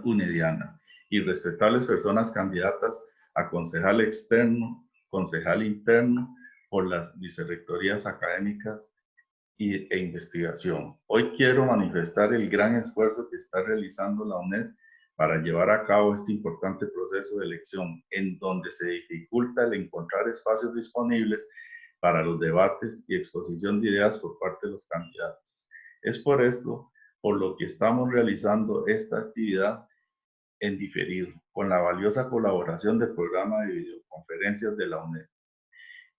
unediana y respetables personas candidatas a concejal externo, concejal interno por las vicerrectorías académicas e investigación. Hoy quiero manifestar el gran esfuerzo que está realizando la UNED para llevar a cabo este importante proceso de elección, en donde se dificulta el encontrar espacios disponibles para los debates y exposición de ideas por parte de los candidatos. Es por esto por lo que estamos realizando esta actividad en diferido, con la valiosa colaboración del programa de videoconferencias de la UNED.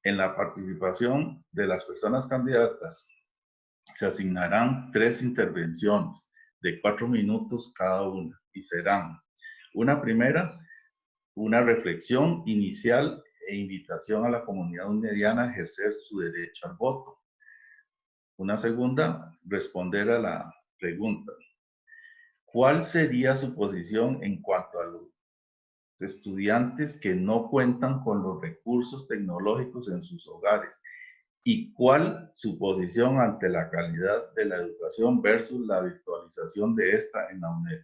En la participación de las personas candidatas se asignarán 3 intervenciones de 4 minutos cada una y serán una primera, una reflexión inicial e invitación a la comunidad unediana a ejercer su derecho al voto. Una segunda, responder a la pregunta: ¿cuál sería su posición en cuanto a los estudiantes que no cuentan con los recursos tecnológicos en sus hogares? ¿Y cuál su posición ante la calidad de la educación versus la virtualización de esta en la UNED?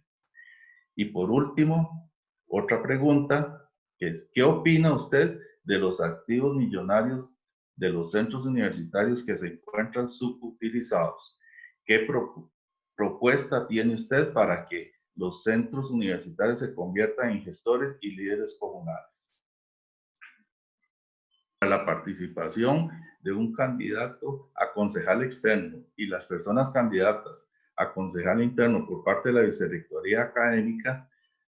Y por último, otra pregunta, que es: ¿qué opina usted de los activos millonarios de los centros universitarios que se encuentran subutilizados? ¿Qué propuesta tiene usted para que los centros universitarios se conviertan en gestores y líderes comunales? La participación de un candidato a concejal externo y las personas candidatas a concejal interno por parte de la vicerrectoría académica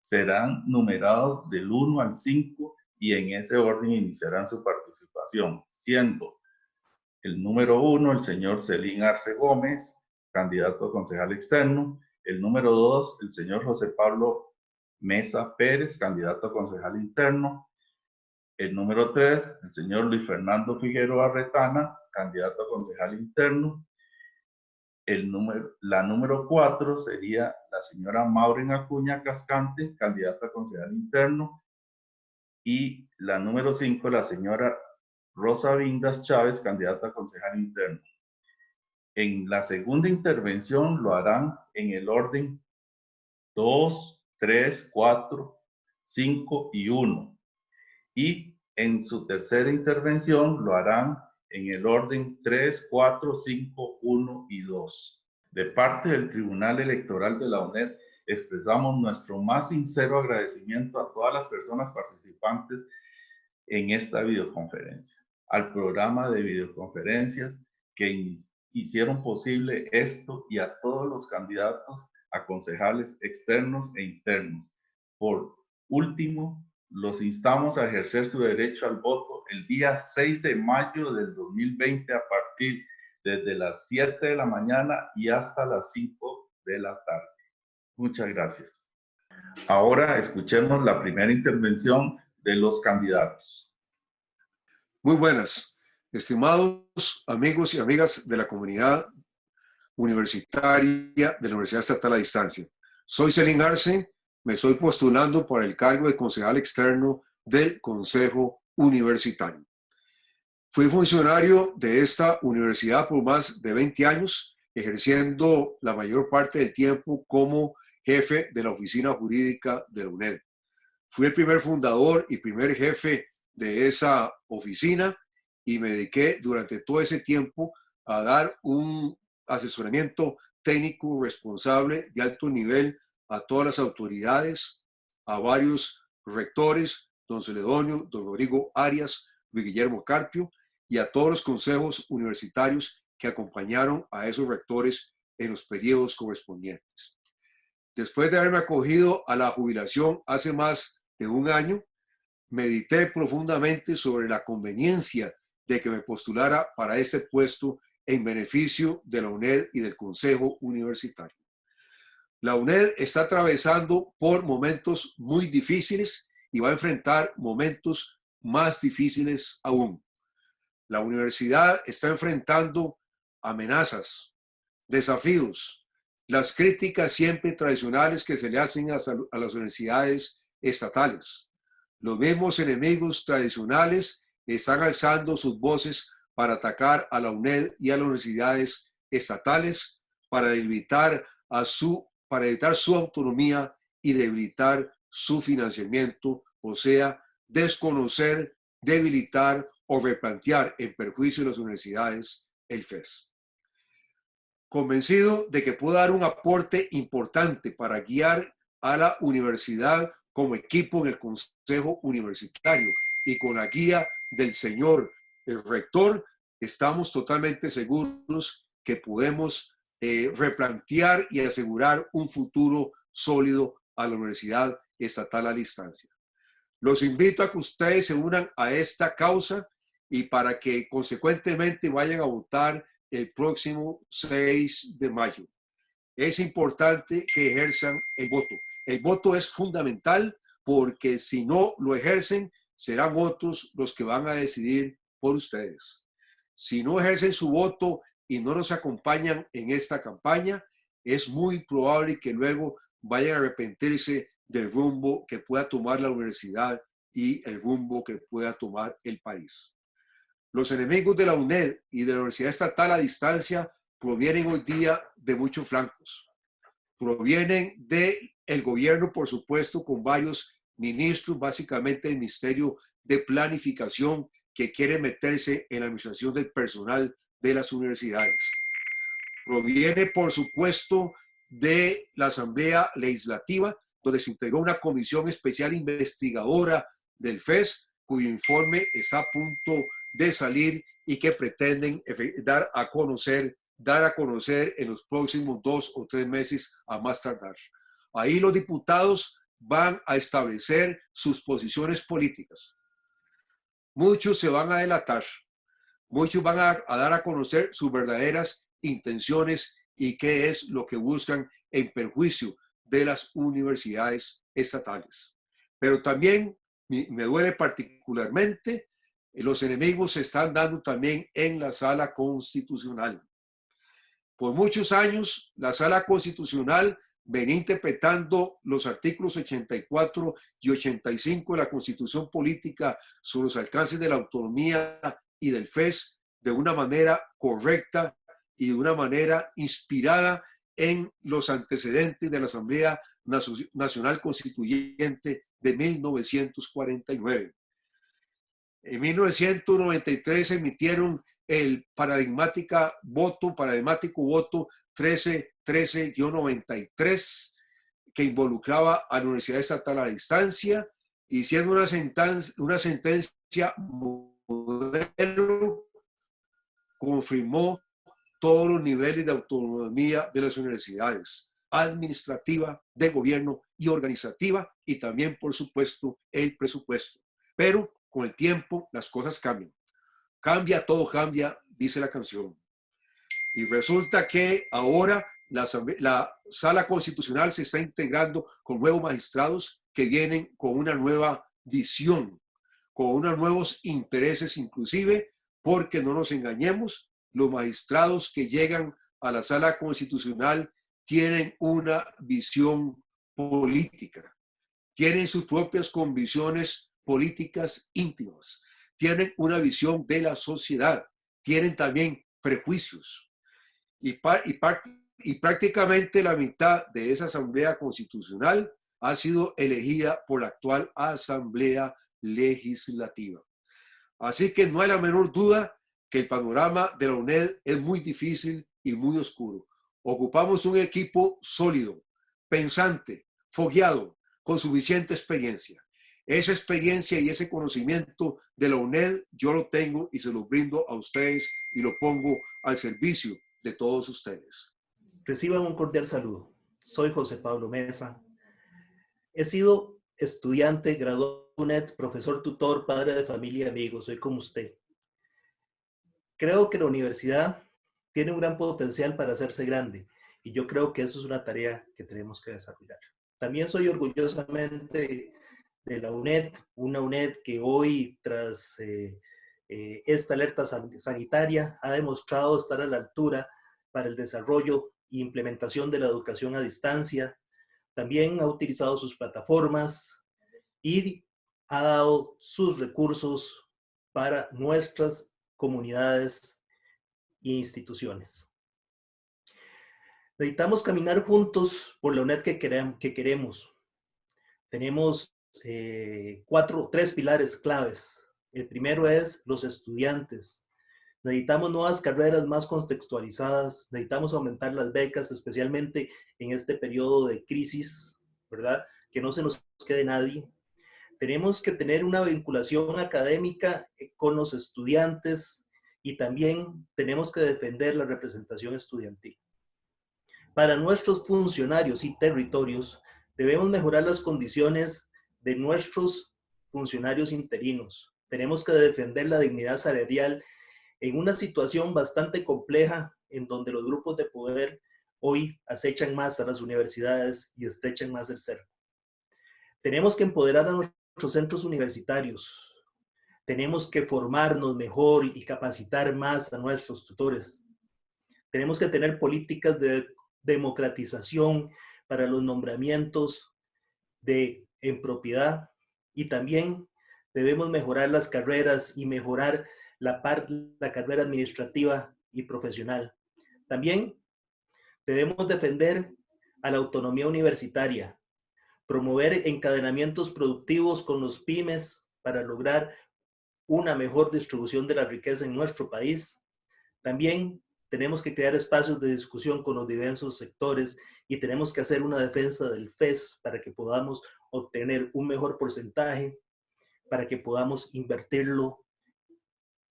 serán numerados del 1 al 5 y en ese orden iniciarán su participación, siendo el número 1 el señor Celín Arce Gómez, candidato a concejal externo; el número 2 el señor José Pablo Mesa Pérez, candidato a concejal interno; el número 3 el señor Luis Fernando Figueroa Retana, candidato a concejal interno; la número 4 sería la señora Maureen Acuña Cascante, candidata a concejal interno; y la número 5 la señora Rosa Vindas Chávez, candidata a concejal interno. En la segunda intervención lo harán en el orden 2, 3, 4, 5 y 1. Y en su tercera intervención lo harán en el orden 3, 4, 5, 1 y 2. De parte del Tribunal Electoral de la UNED, expresamos nuestro más sincero agradecimiento a todas las personas participantes en esta videoconferencia, al programa de videoconferencias que hicieron posible esto, y a todos los candidatos a concejales externos e internos. Por último, los instamos a ejercer su derecho al voto el día 6 de mayo del 2020 a partir desde las 7 de la mañana y hasta las 5 de la tarde. Muchas gracias. Ahora escuchemos la primera intervención de los candidatos. Muy buenas, estimados amigos y amigas de la comunidad universitaria de la Universidad Estatal a Distancia. Soy Celín Arce, me estoy postulando para el cargo de concejal externo del Consejo Universitario. Fui funcionario de esta universidad por más de 20 años, ejerciendo la mayor parte del tiempo como jefe de la oficina jurídica de la UNED. Fui el primer fundador y primer jefe de esa oficina y me dediqué durante todo ese tiempo a dar un asesoramiento técnico responsable de alto nivel a todas las autoridades, a varios rectores, don Celedonio, don Rodrigo Arias, Luis Guillermo Carpio, y a todos los consejos universitarios que acompañaron a esos rectores en los periodos correspondientes. Después de haberme acogido a la jubilación hace más de un año, medité profundamente sobre la conveniencia de que me postulara para este puesto en beneficio de la UNED y del Consejo Universitario. La UNED está atravesando por momentos muy difíciles y va a enfrentar momentos más difíciles aún. La universidad está enfrentando amenazas, desafíos, las críticas siempre tradicionales que se le hacen a las universidades estatales. Los mismos enemigos tradicionales están alzando sus voces para atacar a la UNED y a las universidades estatales, para evitar su autonomía y debilitar su financiamiento, o sea, desconocer, debilitar o replantear en perjuicio de las universidades el FES. Convencido de que puedo dar un aporte importante para guiar a la universidad como equipo en el Consejo Universitario y con la guía del señor el rector, estamos totalmente seguros que podemos replantear y asegurar un futuro sólido a la Universidad Estatal a Distancia. Los invito a que ustedes se unan a esta causa y para que consecuentemente vayan a votar el próximo 6 de mayo. Es importante que ejerzan el voto. El voto es fundamental porque si no lo ejercen, serán otros los que van a decidir por ustedes. Si no ejercen su voto y no nos acompañan en esta campaña, es muy probable que luego vayan a arrepentirse del rumbo que pueda tomar la universidad y el rumbo que pueda tomar el país. Los enemigos de la UNED y de la Universidad Estatal a Distancia provienen hoy día de muchos flancos. Provienen del gobierno, por supuesto, con varios ministros, básicamente el Ministerio de Planificación, que quiere meterse en la administración del personal de las universidades. Proviene, por supuesto, de la Asamblea Legislativa, donde se integró una comisión especial investigadora del FES, cuyo informe está a punto de salir y que pretenden dar a conocer en los próximos 2 o 3 meses a más tardar. Ahí los diputados van a establecer sus posiciones políticas. Muchos se van a delatar, muchos van a dar a conocer sus verdaderas intenciones y qué es lo que buscan en perjuicio de las universidades estatales. Pero también me duele particularmente, los enemigos se están dando también en la sala constitucional. Por muchos años, la sala constitucional venía interpretando los artículos 84 y 85 de la Constitución Política sobre los alcances de la autonomía y del FES de una manera correcta y de una manera inspirada en los antecedentes de la Asamblea Nacional Constituyente de 1949. En 1993 emitieron el paradigmático voto 1313-93 que involucraba a la Universidad Estatal a Distancia y siendo una sentencia modelo, confirmó todos los niveles de autonomía de las universidades, administrativa, de gobierno y organizativa, y también, por supuesto, el presupuesto. Pero con el tiempo las cosas cambian. Cambia, todo cambia, dice la canción. Y resulta que ahora la sala constitucional se está integrando con nuevos magistrados que vienen con una nueva visión, con unos nuevos intereses inclusive, porque no nos engañemos, los magistrados que llegan a la sala constitucional tienen una visión política, tienen sus propias convicciones políticas íntimas, tienen una visión de la sociedad, tienen también prejuicios. Y prácticamente la mitad de esa Asamblea Constitucional ha sido elegida por la actual Asamblea Legislativa. Así que no hay la menor duda que el panorama de la UNED es muy difícil y muy oscuro. Ocupamos un equipo sólido, pensante, fogueado, con suficiente experiencia. Esa experiencia y ese conocimiento de la UNED yo lo tengo y se lo brindo a ustedes y lo pongo al servicio de todos ustedes. Reciban un cordial saludo. Soy José Pablo Mesa. He sido estudiante, graduado de UNED, profesor tutor, padre de familia y amigo. Soy como usted. Creo que la universidad tiene un gran potencial para hacerse grande y yo creo que eso es una tarea que tenemos que desarrollar. También soy orgullosamente de la UNED, una UNED que hoy, tras esta alerta sanitaria, ha demostrado estar a la altura para el desarrollo e implementación de la educación a distancia. También ha utilizado sus plataformas y ha dado sus recursos para nuestras comunidades e instituciones. Necesitamos caminar juntos por la UNED que queremos, Tenemos tres pilares claves. El primero es los estudiantes. Necesitamos nuevas carreras más contextualizadas, necesitamos aumentar las becas, especialmente en este periodo de crisis, ¿verdad? Que no se nos quede nadie. Tenemos que tener una vinculación académica con los estudiantes y también tenemos que defender la representación estudiantil. Para nuestros funcionarios y territorios, debemos mejorar las condiciones de nuestros funcionarios interinos. Tenemos que defender la dignidad salarial en una situación bastante compleja en donde los grupos de poder hoy acechan más a las universidades y estrechan más el cerco. Tenemos que empoderar a nuestros centros universitarios. Tenemos que formarnos mejor y capacitar más a nuestros tutores. Tenemos que tener políticas de democratización para los nombramientos en propiedad y también debemos mejorar las carreras y mejorar la carrera administrativa y profesional. También debemos defender a la autonomía universitaria, promover encadenamientos productivos con los pymes para lograr una mejor distribución de la riqueza en nuestro país. También tenemos que crear espacios de discusión con los diversos sectores y tenemos que hacer una defensa del FES para que podamos obtener un mejor porcentaje, para que podamos invertirlo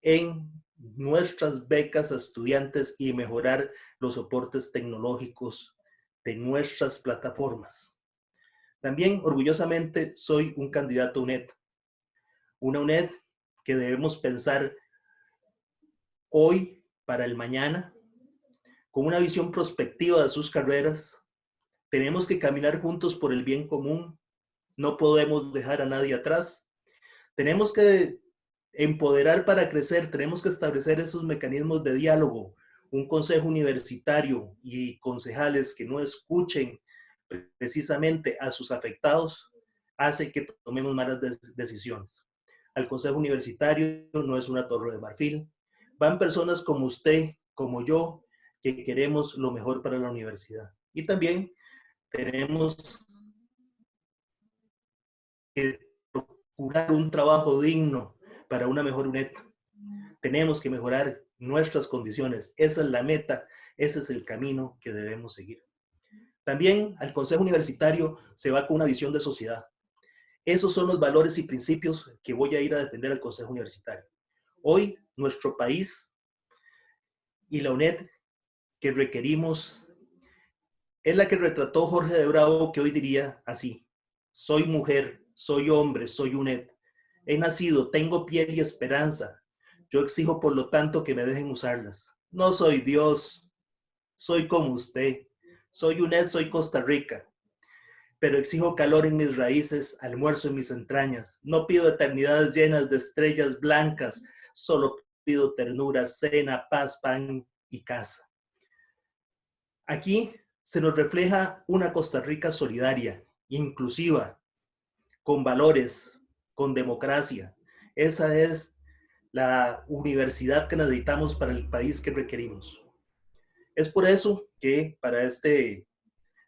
en nuestras becas a estudiantes y mejorar los soportes tecnológicos de nuestras plataformas. También, orgullosamente, soy un candidato a UNED. Una UNED que debemos pensar hoy para el mañana, con una visión prospectiva de sus carreras. Tenemos que caminar juntos por el bien común. No podemos dejar a nadie atrás. Tenemos que empoderar para crecer. Tenemos que establecer esos mecanismos de diálogo. Un consejo universitario y concejales que no escuchen precisamente a sus afectados hace que tomemos malas decisiones. Al consejo universitario no es una torre de marfil. Van personas como usted, como yo, que queremos lo mejor para la universidad. Y también tenemos que procurar un trabajo digno para una mejor UNED. Tenemos que mejorar nuestras condiciones. Esa es la meta, ese es el camino que debemos seguir. También al Consejo Universitario se va con una visión de sociedad. Esos son los valores y principios que voy a ir a defender al Consejo Universitario. Hoy, nuestro país y la UNED que requerimos es la que retrató Jorge de Bravo, que hoy diría así: soy mujer, soy hombre, soy UNED. He nacido, tengo piel y esperanza. Yo exijo, por lo tanto, que me dejen usarlas. No soy Dios, soy como usted. Soy UNED, soy Costa Rica. Pero exijo calor en mis raíces, almuerzo en mis entrañas. No pido eternidades llenas de estrellas blancas, solo pido ternura, cena, paz, pan y casa. Aquí se nos refleja una Costa Rica solidaria, inclusiva, con valores, con democracia. Esa es la universidad que necesitamos para el país que requerimos. Es por eso que para este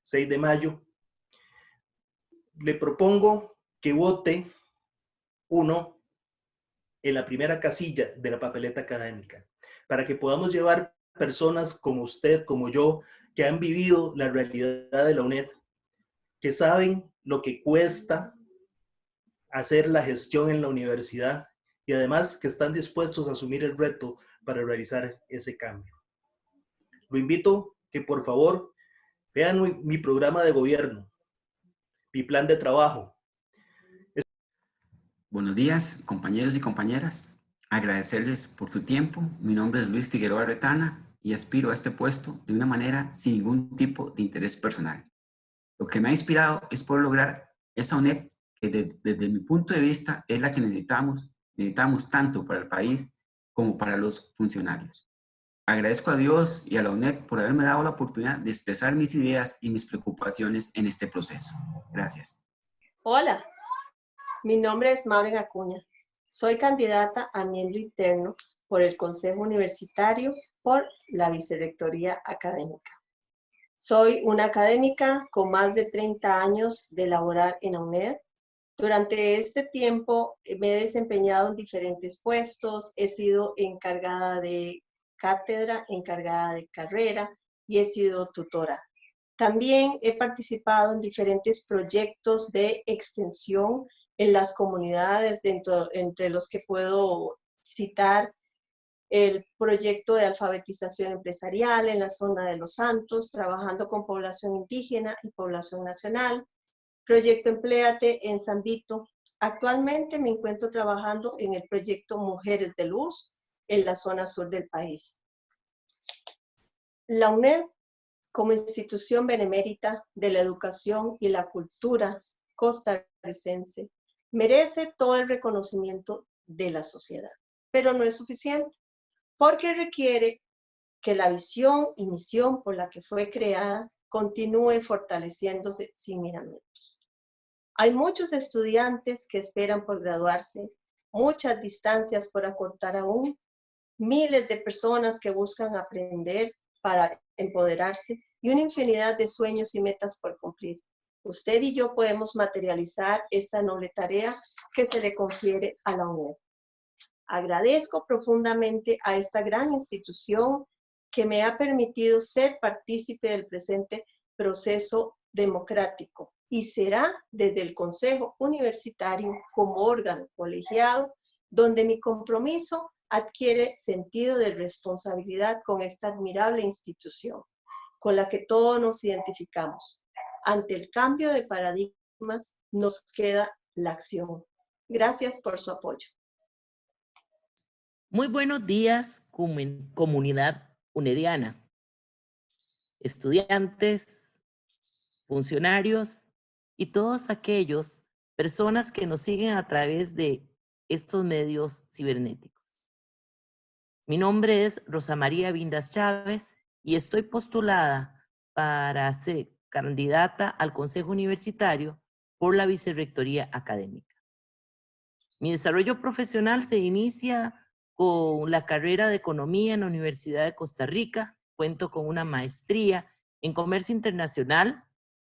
6 de mayo le propongo que vote uno en la primera casilla de la papeleta académica, para que podamos llevar personas como usted, como yo, que han vivido la realidad de la UNED, que saben lo que cuesta hacer la gestión en la universidad y además que están dispuestos a asumir el reto para realizar ese cambio. Lo invito que por favor vean mi programa de gobierno, mi plan de trabajo. Buenos días, compañeros y compañeras. Agradecerles por su tiempo. Mi nombre es Luis Figueroa Retana y aspiro a este puesto de una manera sin ningún tipo de interés personal. Lo que me ha inspirado es poder lograr esa UNED que desde mi punto de vista es la que necesitamos tanto para el país como para los funcionarios. Agradezco a Dios y a la UNED por haberme dado la oportunidad de expresar mis ideas y mis preocupaciones en este proceso. Gracias. Hola, mi nombre es Maureen Acuña. Soy candidata a miembro interno por el Consejo Universitario por la Vicerrectoría Académica. Soy una académica con más de 30 años de laborar en la UNED. Durante este tiempo me he desempeñado en diferentes puestos, he sido encargada de cátedra, encargada de carrera y he sido tutora. También he participado en diferentes proyectos de extensión en las comunidades, entre los que puedo citar el proyecto de alfabetización empresarial en la zona de Los Santos, trabajando con población indígena y población nacional, proyecto Empléate en San Vito. Actualmente me encuentro trabajando en el proyecto Mujeres de Luz en la zona sur del país. La UNED, como institución benemérita de la educación y la cultura costarricense, merece todo el reconocimiento de la sociedad, pero no es suficiente, porque requiere que la visión y misión por la que fue creada continúe fortaleciéndose sin miramientos. Hay muchos estudiantes que esperan por graduarse, muchas distancias por acortar aún, miles de personas que buscan aprender para empoderarse y una infinidad de sueños y metas por cumplir. Usted y yo podemos materializar esta noble tarea que se le confiere a la UNED. Agradezco profundamente a esta gran institución que me ha permitido ser partícipe del presente proceso democrático y será desde el Consejo Universitario como órgano colegiado donde mi compromiso adquiere sentido de responsabilidad con esta admirable institución, con la que todos nos identificamos. Ante el cambio de paradigmas nos queda la acción. Gracias por su apoyo. Muy buenos días, comunidad unediana, estudiantes, funcionarios y todos aquellos personas que nos siguen a través de estos medios cibernéticos. Mi nombre es Rosa María Vindas Chávez y estoy postulada para ser candidata al Consejo Universitario por la Vicerrectoría Académica. Mi desarrollo profesional se inicia con la carrera de Economía en la Universidad de Costa Rica. Cuento con una maestría en Comercio Internacional.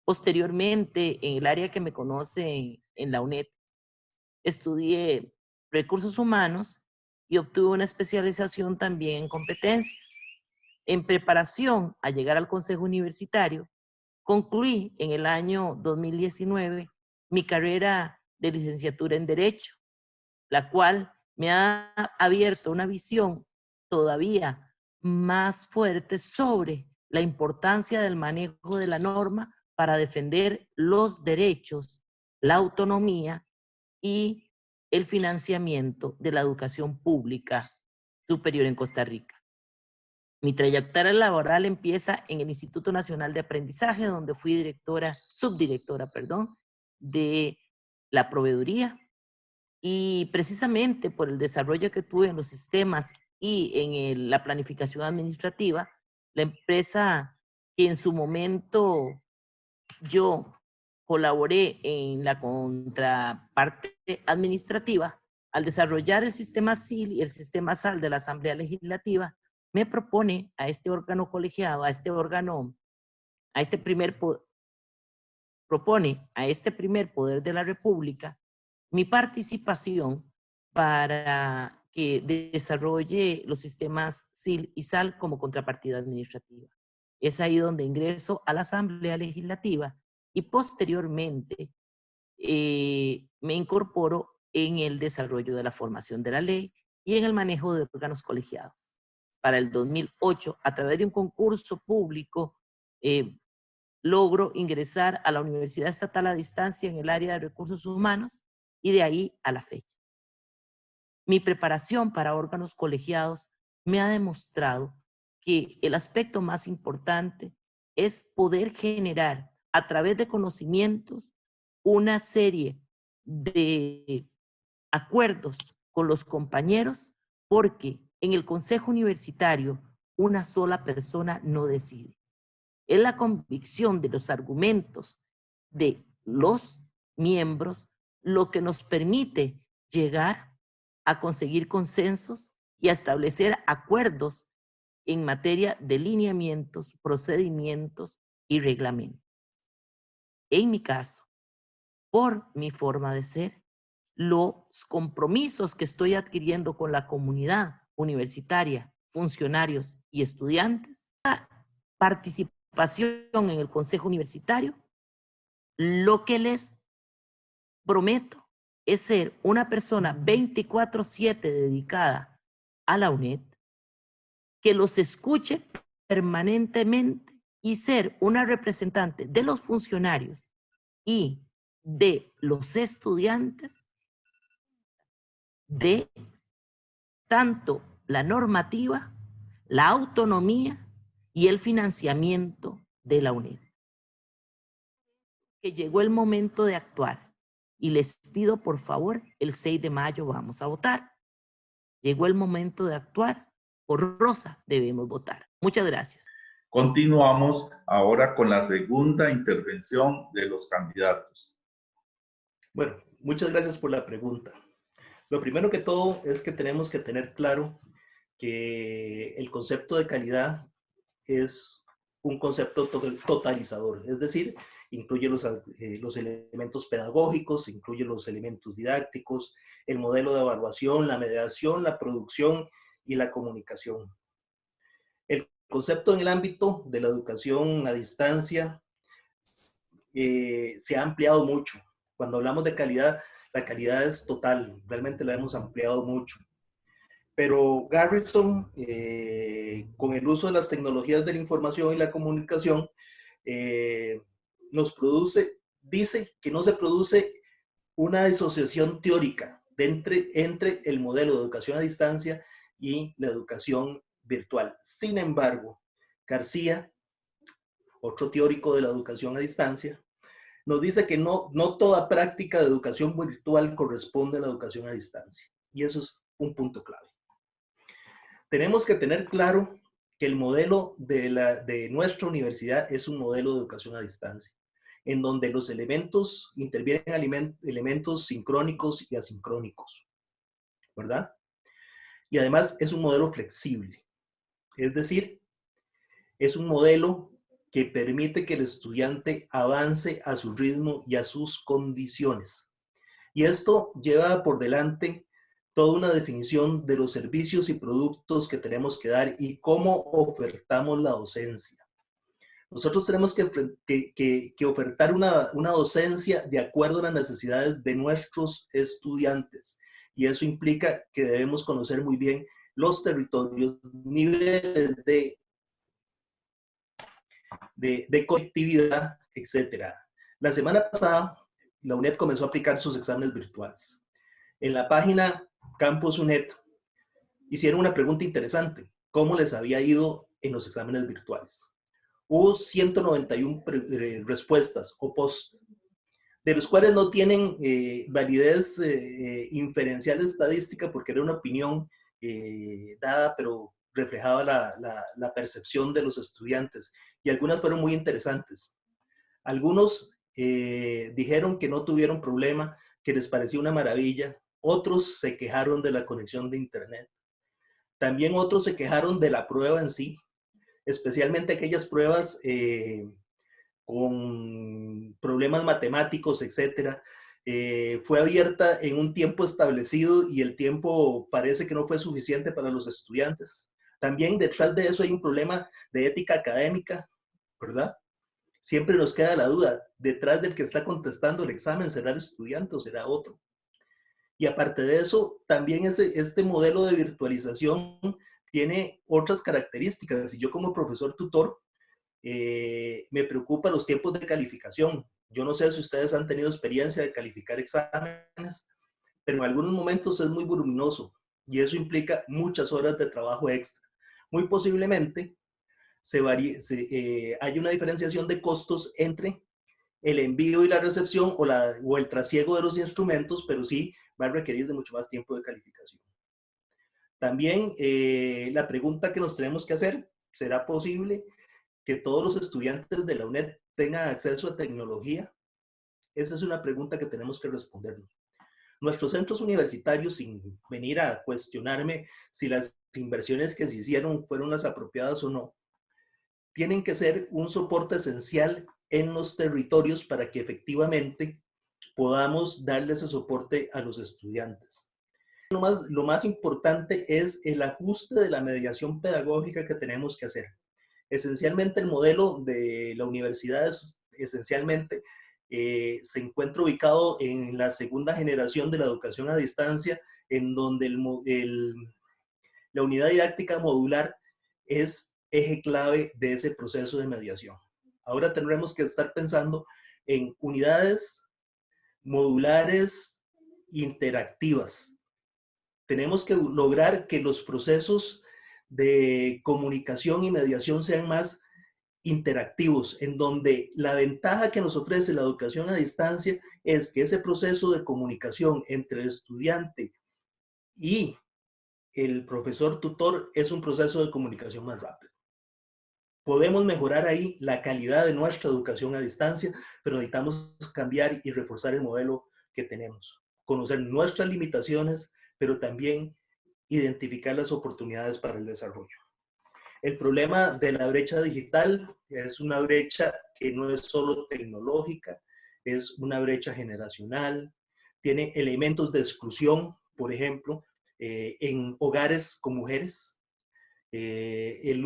Posteriormente, en el área que me conoce en la UNED, estudié Recursos Humanos y obtuve una especialización también en competencias. En preparación a llegar al Consejo Universitario, concluí en el año 2019 mi carrera de licenciatura en Derecho, la cual me ha abierto una visión todavía más fuerte sobre la importancia del manejo de la norma para defender los derechos, la autonomía y el financiamiento de la educación pública superior en Costa Rica. Mi trayectoria laboral empieza en el Instituto Nacional de Aprendizaje, donde fui subdirectora de la proveeduría. Y precisamente por el desarrollo que tuve en los sistemas y en la planificación administrativa, la empresa que en su momento yo colaboré en la contraparte administrativa, al desarrollar el sistema SIL y el sistema SAL de la Asamblea Legislativa, me propone a este órgano colegiado, propone a este primer poder de la República mi participación para que desarrolle los sistemas SIL y SAL como contrapartida administrativa. Es ahí donde ingreso a la Asamblea Legislativa y posteriormente me incorporo en el desarrollo de la formación de la ley y en el manejo de órganos colegiados. Para el 2008, a través de un concurso público, logro ingresar a la Universidad Estatal a Distancia en el área de recursos humanos y de ahí a la fecha. Mi preparación para órganos colegiados me ha demostrado que el aspecto más importante es poder generar a través de conocimientos una serie de acuerdos con los compañeros, porque en el Consejo Universitario una sola persona no decide. Es la convicción de los argumentos de los miembros lo que nos permite llegar a conseguir consensos y a establecer acuerdos en materia de lineamientos, procedimientos y reglamento. En mi caso, por mi forma de ser, los compromisos que estoy adquiriendo con la comunidad universitaria, funcionarios y estudiantes, la participación en el Consejo Universitario, lo que les prometo es ser una persona 24/7 dedicada a la UNED, que los escuche permanentemente y ser una representante de los funcionarios y de los estudiantes de tanto la normativa, la autonomía y el financiamiento de la UNED. Que llegó el momento de actuar y les pido por favor, el 6 de mayo vamos a votar. Llegó el momento de actuar. Por Rosa debemos votar. Muchas gracias. Continuamos ahora con la segunda intervención de los candidatos. Bueno, muchas gracias por la pregunta. Lo primero que todo es que tenemos que tener claro que el concepto de calidad es un concepto totalizador, es decir, incluye los elementos pedagógicos, incluye los elementos didácticos, el modelo de evaluación, la mediación, la producción y la comunicación. El concepto en el ámbito de la educación a distancia se ha ampliado mucho. Cuando hablamos de calidad, la calidad es total, realmente la hemos ampliado mucho. Pero Garrison, con el uso de las tecnologías de la información y la comunicación, dice que no se produce una disociación teórica entre el modelo de educación a distancia y la educación virtual. Sin embargo, García, otro teórico de la educación a distancia, nos dice que no toda práctica de educación virtual corresponde a la educación a distancia. Y eso es un punto clave. Tenemos que tener claro que el modelo de nuestra universidad es un modelo de educación a distancia, en donde los elementos intervienen elementos sincrónicos y asincrónicos, ¿verdad? Y además es un modelo flexible, es decir, es un modelo que permite que el estudiante avance a su ritmo y a sus condiciones. Y esto lleva por delante toda una definición de los servicios y productos que tenemos que dar y cómo ofertamos la docencia. Nosotros tenemos que ofertar una docencia de acuerdo a las necesidades de nuestros estudiantes. Y eso implica que debemos conocer muy bien los territorios, niveles de conectividad, etc. La semana pasada, la UNED comenzó a aplicar sus exámenes virtuales. En la página Campus UNED hicieron una pregunta interesante. ¿Cómo les había ido en los exámenes virtuales? Hubo 191 respuestas o post, de los cuales no tienen validez inferencial estadística porque era una opinión dada, pero reflejaba la percepción de los estudiantes. Y algunas fueron muy interesantes. Algunos dijeron que no tuvieron problema, que les pareció una maravilla. Otros se quejaron de la conexión de internet. También otros se quejaron de la prueba en sí, especialmente aquellas pruebas con problemas matemáticos, etcétera. Fue abierta en un tiempo establecido y el tiempo parece que no fue suficiente para los estudiantes. También detrás de eso hay un problema de ética académica, ¿verdad? Siempre nos queda la duda, detrás del que está contestando el examen, ¿será el estudiante o será otro? Y aparte de eso, también este modelo de virtualización tiene otras características. Y yo como profesor tutor, me preocupa los tiempos de calificación. Yo no sé si ustedes han tenido experiencia de calificar exámenes, pero en algunos momentos es muy voluminoso y eso implica muchas horas de trabajo extra. Muy posiblemente hay una diferenciación de costos entre el envío y la recepción o el trasiego de los instrumentos, pero sí va a requerir de mucho más tiempo de calificación. También la pregunta que nos tenemos que hacer, ¿será posible que todos los estudiantes de la UNED tengan acceso a tecnología? Esa es una pregunta que tenemos que respondernos. Nuestros centros universitarios, sin venir a cuestionarme si las inversiones que se hicieron fueron las apropiadas o no, tienen que ser un soporte esencial en los territorios para que efectivamente podamos darle ese soporte a los estudiantes. Lo más importante es el ajuste de la mediación pedagógica que tenemos que hacer. Esencialmente el modelo de la universidad es, esencialmente se encuentra ubicado en la segunda generación de la educación a distancia, en donde la unidad didáctica modular es eje clave de ese proceso de mediación. Ahora tendremos que estar pensando en unidades modulares interactivas. Tenemos que lograr que los procesos de comunicación y mediación sean más interactivos, en donde la ventaja que nos ofrece la educación a distancia es que ese proceso de comunicación entre el estudiante y el profesor tutor es un proceso de comunicación más rápido. Podemos mejorar ahí la calidad de nuestra educación a distancia, pero necesitamos cambiar y reforzar el modelo que tenemos. Conocer nuestras limitaciones, pero también identificar las oportunidades para el desarrollo. El problema de la brecha digital es una brecha que no es solo tecnológica, es una brecha generacional, tiene elementos de exclusión, por ejemplo, en hogares con mujeres. El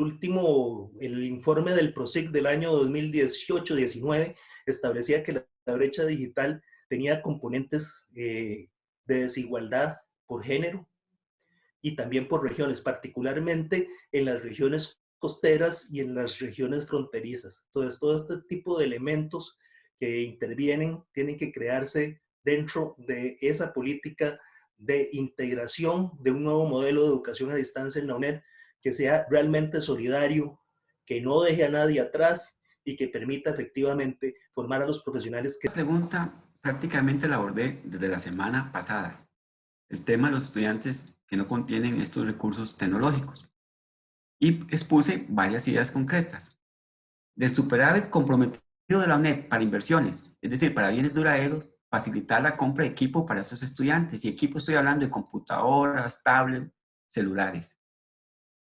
informe del PROSIC del año 2018-19 establecía que la brecha digital tenía componentes de desigualdad por género y también por regiones, particularmente en las regiones costeras y en las regiones fronterizas. Entonces, todo este tipo de elementos que intervienen tienen que crearse dentro de esa política de integración de un nuevo modelo de educación a distancia en la UNED que sea realmente solidario, que no deje a nadie atrás y que permita efectivamente formar a los profesionales que... Esta pregunta prácticamente la abordé desde la semana pasada. El tema de los estudiantes que no contienen estos recursos tecnológicos. Y expuse varias ideas concretas. Del superávit comprometido de la UNED para inversiones, es decir, para bienes duraderos, facilitar la compra de equipo para estos estudiantes. Y equipo estoy hablando de computadoras, tablets, celulares.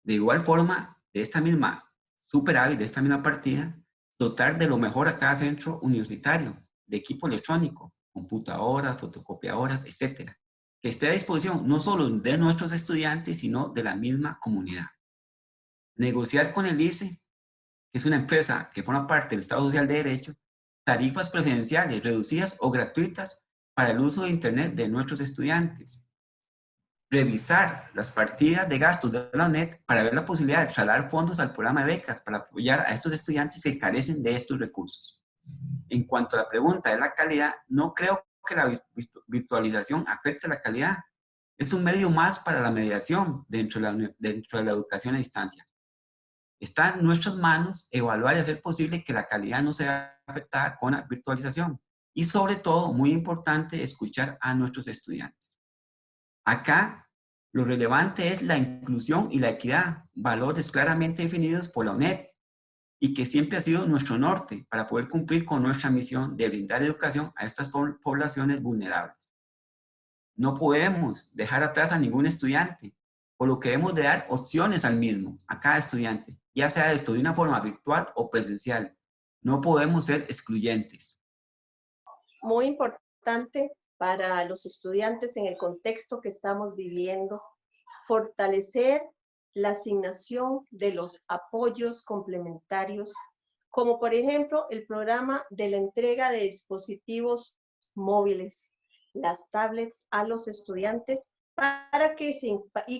De igual forma, de esta misma superávit, de esta misma partida, dotar de lo mejor a cada centro universitario, de equipo electrónico, computadoras, fotocopiadoras, etcétera, que esté a disposición no solo de nuestros estudiantes, sino de la misma comunidad. Negociar con el ICE, que es una empresa que forma parte del Estado Social de Derecho, tarifas preferenciales reducidas o gratuitas para el uso de Internet de nuestros estudiantes. Revisar las partidas de gastos de la UNED para ver la posibilidad de trasladar fondos al programa de becas para apoyar a estos estudiantes que carecen de estos recursos. En cuanto a la pregunta de la calidad, no creo que la virtualización afecte la calidad. Es un medio más para la mediación dentro de la educación a distancia. Está en nuestras manos evaluar y hacer posible que la calidad no sea afectada con la virtualización. Y sobre todo, muy importante, escuchar a nuestros estudiantes. Acá, lo relevante es la inclusión y la equidad, valores claramente definidos por la UNED y que siempre ha sido nuestro norte para poder cumplir con nuestra misión de brindar educación a estas poblaciones vulnerables. No podemos dejar atrás a ningún estudiante, por lo que debemos de dar opciones al mismo, a cada estudiante, ya sea esto de una forma virtual o presencial. No podemos ser excluyentes. Muy importante para los estudiantes en el contexto que estamos viviendo, fortalecer la asignación de los apoyos complementarios, como por ejemplo el programa de la entrega de dispositivos móviles, las tablets a los estudiantes para que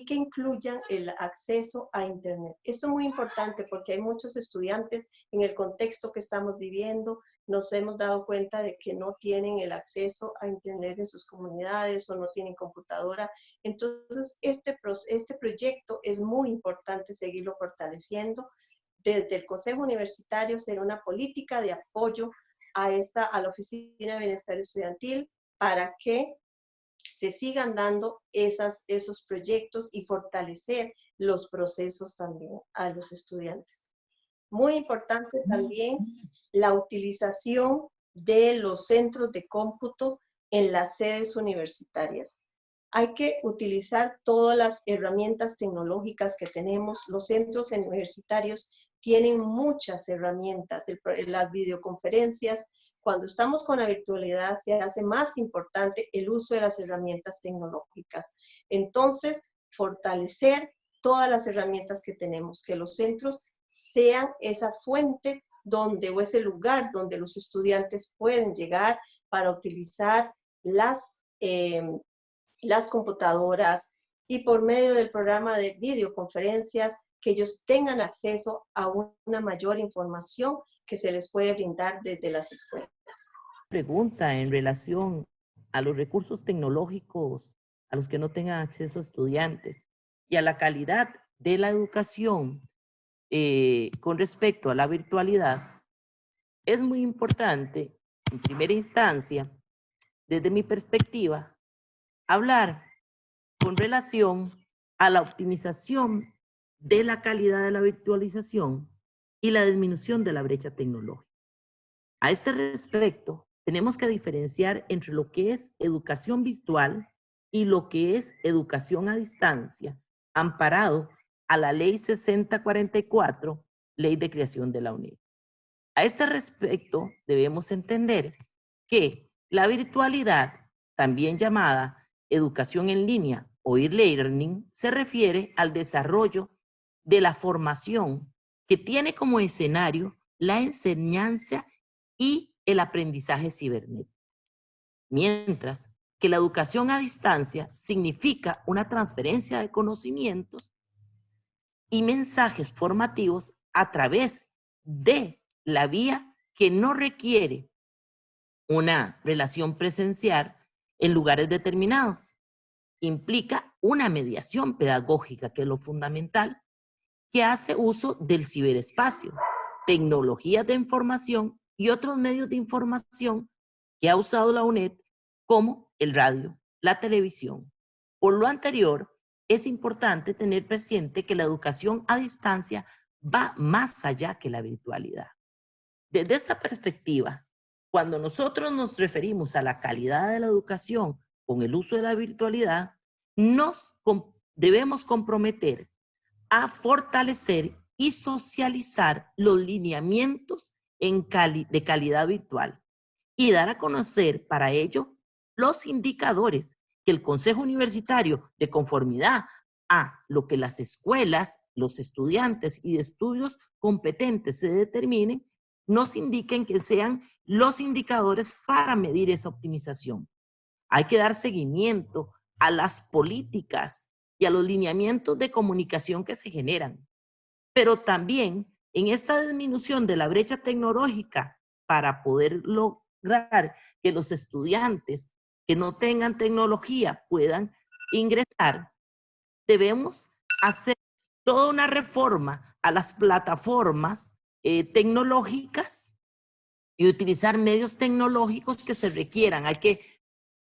incluyan el acceso a Internet. Esto es muy importante porque hay muchos estudiantes en el contexto que estamos viviendo, nos hemos dado cuenta de que no tienen el acceso a Internet en sus comunidades o no tienen computadora. Entonces, este proyecto es muy importante seguirlo fortaleciendo. Desde el Consejo Universitario será una política de apoyo a la Oficina de Bienestar Estudiantil para que se sigan dando esos proyectos y fortalecer los procesos también a los estudiantes. Muy importante también la utilización de los centros de cómputo en las sedes universitarias. Hay que utilizar todas las herramientas tecnológicas que tenemos. Los centros universitarios tienen muchas herramientas. Las videoconferencias, cuando estamos con la virtualidad, se hace más importante el uso de las herramientas tecnológicas. Entonces, fortalecer todas las herramientas que tenemos, que los centros sean esa fuente o ese lugar donde los estudiantes pueden llegar para utilizar las computadoras, y por medio del programa de videoconferencias que ellos tengan acceso a una mayor información que se les puede brindar desde las escuelas. Pregunta en relación a los recursos tecnológicos a los que no tengan acceso estudiantes y a la calidad de la educación con respecto a la virtualidad. Es muy importante, en primera instancia, desde mi perspectiva, hablar con relación a la optimización de la calidad de la virtualización y la disminución de la brecha tecnológica. A este respecto, tenemos que diferenciar entre lo que es educación virtual y lo que es educación a distancia, amparado a la Ley 6044, Ley de Creación de la UNED. A este respecto, debemos entender que la virtualidad, también llamada educación en línea o e-learning, se refiere al desarrollo de la formación que tiene como escenario la enseñanza y el aprendizaje cibernético. Mientras que la educación a distancia significa una transferencia de conocimientos y mensajes formativos a través de la vía que no requiere una relación presencial en lugares determinados. Implica una mediación pedagógica, que es lo fundamental, que hace uso del ciberespacio, tecnologías de información y otros medios de información que ha usado la UNED, como el radio, la televisión. Por lo anterior, es importante tener presente que la educación a distancia va más allá que la virtualidad. Desde esta perspectiva, cuando nosotros nos referimos a la calidad de la educación con el uso de la virtualidad, nos debemos comprometer a fortalecer y socializar los lineamientos de calidad virtual y dar a conocer para ello los indicadores que el Consejo Universitario, de conformidad a lo que las escuelas, los estudiantes y de estudios competentes se determinen, nos indiquen que sean los indicadores para medir esa optimización. Hay que dar seguimiento a las políticas y a los lineamientos de comunicación que se generan, pero también en esta disminución de la brecha tecnológica para poder lograr que los estudiantes que no tengan tecnología puedan ingresar, debemos hacer toda una reforma a las plataformas tecnológicas y utilizar medios tecnológicos que se requieran. Hay que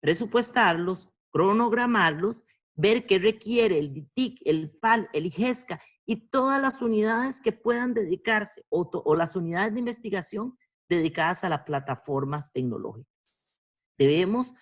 presupuestarlos, cronogramarlos, ver qué requiere el DITIC, el PAL, el IGESCA y todas las unidades que puedan dedicarse o las unidades de investigación dedicadas a las plataformas tecnológicas. Debemos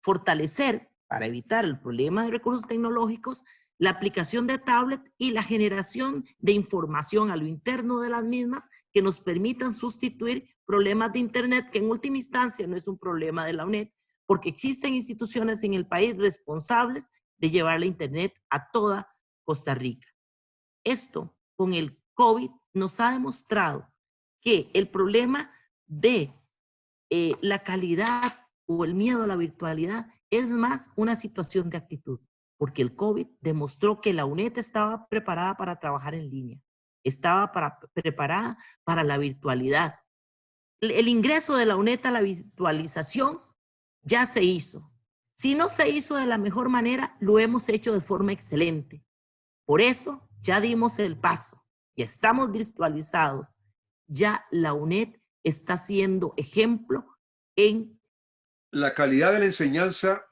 fortalecer, para evitar el problema de recursos tecnológicos, la aplicación de tablet y la generación de información a lo interno de las mismas que nos permitan sustituir problemas de Internet, que en última instancia no es un problema de la UNED, porque existen instituciones en el país responsables de llevar la Internet a toda Costa Rica. Esto, con el COVID, nos ha demostrado que el problema de la calidad o el miedo a la virtualidad es más una situación de actitud, porque el COVID demostró que la UNED estaba preparada para trabajar en línea, estaba preparada para la virtualidad. El ingreso de la UNED a la virtualización ya se hizo. Si no se hizo de la mejor manera, lo hemos hecho de forma excelente. Por eso ya dimos el paso y estamos virtualizados. Ya la UNED está siendo ejemplo en... La calidad de la enseñanza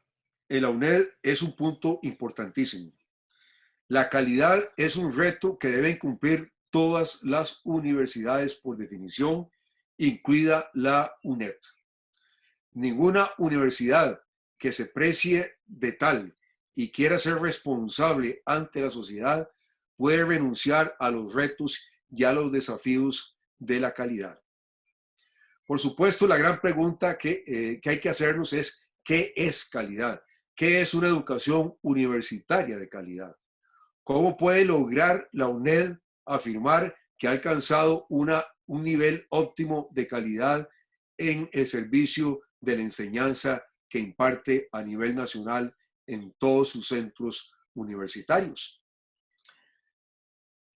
en la UNED es un punto importantísimo. La calidad es un reto que deben cumplir todas las universidades por definición, incluida la UNED. Ninguna universidad que se precie de tal y quiera ser responsable ante la sociedad puede renunciar a los retos y a los desafíos de la calidad. Por supuesto, la gran pregunta que hay que hacernos es, ¿qué es calidad? ¿Qué es una educación universitaria de calidad? ¿Cómo puede lograr la UNED afirmar que ha alcanzado un nivel óptimo de calidad en el servicio de la enseñanza que imparte a nivel nacional en todos sus centros universitarios?